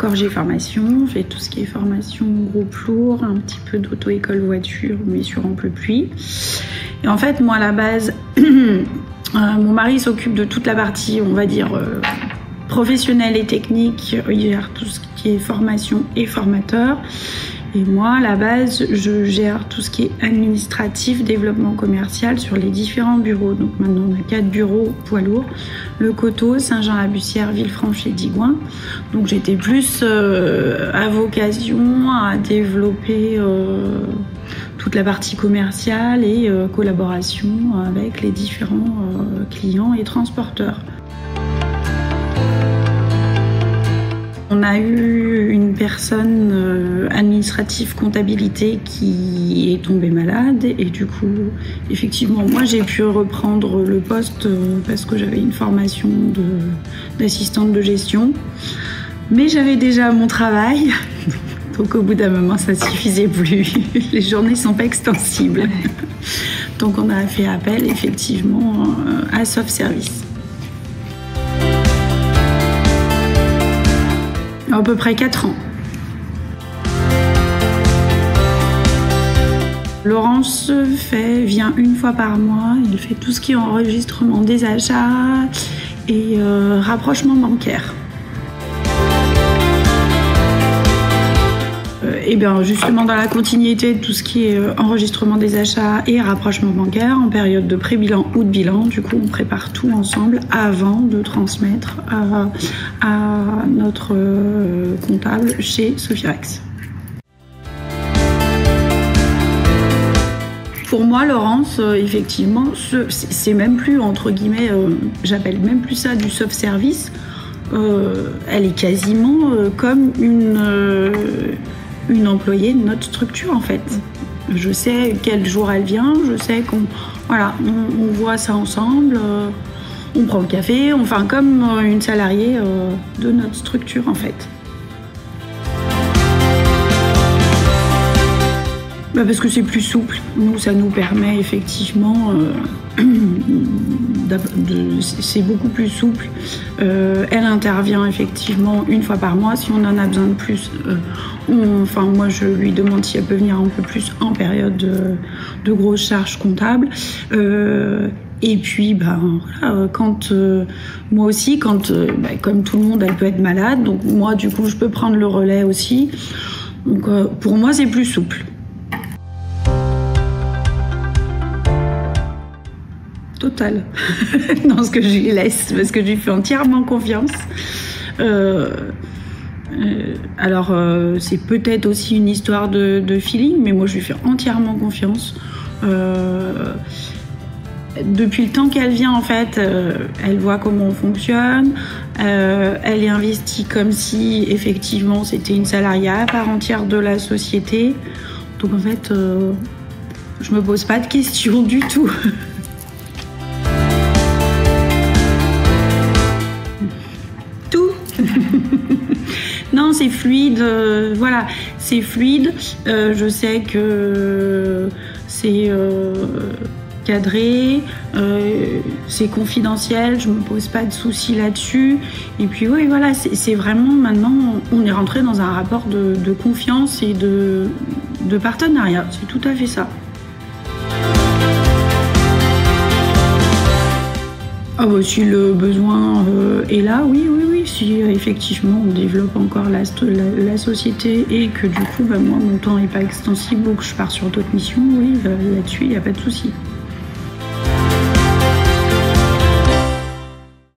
Corgé Formation, fait tout ce qui est formation groupe lourd, un petit peu d'auto-école voiture, mais sur ample pluie. Et en fait, moi, à la base, mon mari s'occupe de toute la partie, on va dire, professionnelle et technique. Il gère tout ce qui est formation et formateur. Et moi, à la base, je gère tout ce qui est administratif, développement commercial sur les différents bureaux. Donc maintenant, on a 4 bureaux poids lourds. Le Coteau, Saint-Jean-la-Bussière, Villefranche et Digoin. Donc j'étais plus à vocation à développer toute la partie commerciale et collaboration avec les différents clients et transporteurs. On a eu une personne administrative comptabilité qui est tombée malade et du coup, effectivement, moi j'ai pu reprendre le poste parce que j'avais une formation d'assistante de gestion. Mais j'avais déjà mon travail, donc au bout d'un moment ça suffisait plus. Les journées sont pas extensibles. Donc on a fait appel effectivement à Soft Service. À peu près 4 ans. Laurence vient une fois par mois, elle fait tout ce qui est enregistrement des achats et rapprochement bancaire. Et bien justement dans la continuité de tout ce qui est enregistrement des achats et rapprochement bancaire, en période de pré-bilan ou de bilan, du coup on prépare tout ensemble avant de transmettre à notre comptable chez Sophirex. Pour moi, Laurence, effectivement, c'est même plus, entre guillemets, j'appelle même plus ça du soft service. Elle est quasiment comme une employée de notre structure en fait. Je sais quel jour elle vient, je sais qu'on on voit ça ensemble, on prend le café, enfin comme une salariée de notre structure en fait. Parce que c'est plus souple, nous ça nous permet effectivement c'est beaucoup plus souple. Elle intervient effectivement une fois par mois. Si on en a besoin de plus, moi je lui demande si elle peut venir un peu plus en période de grosses charges comptables. Et puis quand moi aussi, comme tout le monde, elle peut être malade. Donc moi du coup je peux prendre le relais aussi. Donc pour moi c'est plus souple. Total dans ce que je lui laisse, parce que je lui fais entièrement confiance. Alors c'est peut-être aussi une histoire de feeling, mais moi je lui fais entièrement confiance. Depuis le temps qu'elle vient en fait, elle voit comment on fonctionne, elle est investie comme si effectivement c'était une salariée à part entière de la société. Donc en fait je me pose pas de questions du tout. Non, c'est fluide, voilà, c'est fluide. Je sais que c'est cadré, c'est confidentiel, je me pose pas de soucis là-dessus. Et puis oui, voilà, c'est vraiment maintenant, on est rentré dans un rapport de confiance et de partenariat. C'est tout à fait ça. Ah bah, si le besoin est là, oui. Si effectivement on développe encore la société et que du coup moi mon temps n'est pas extensible ou que je pars sur d'autres missions, oui, là-dessus il n'y a pas de souci.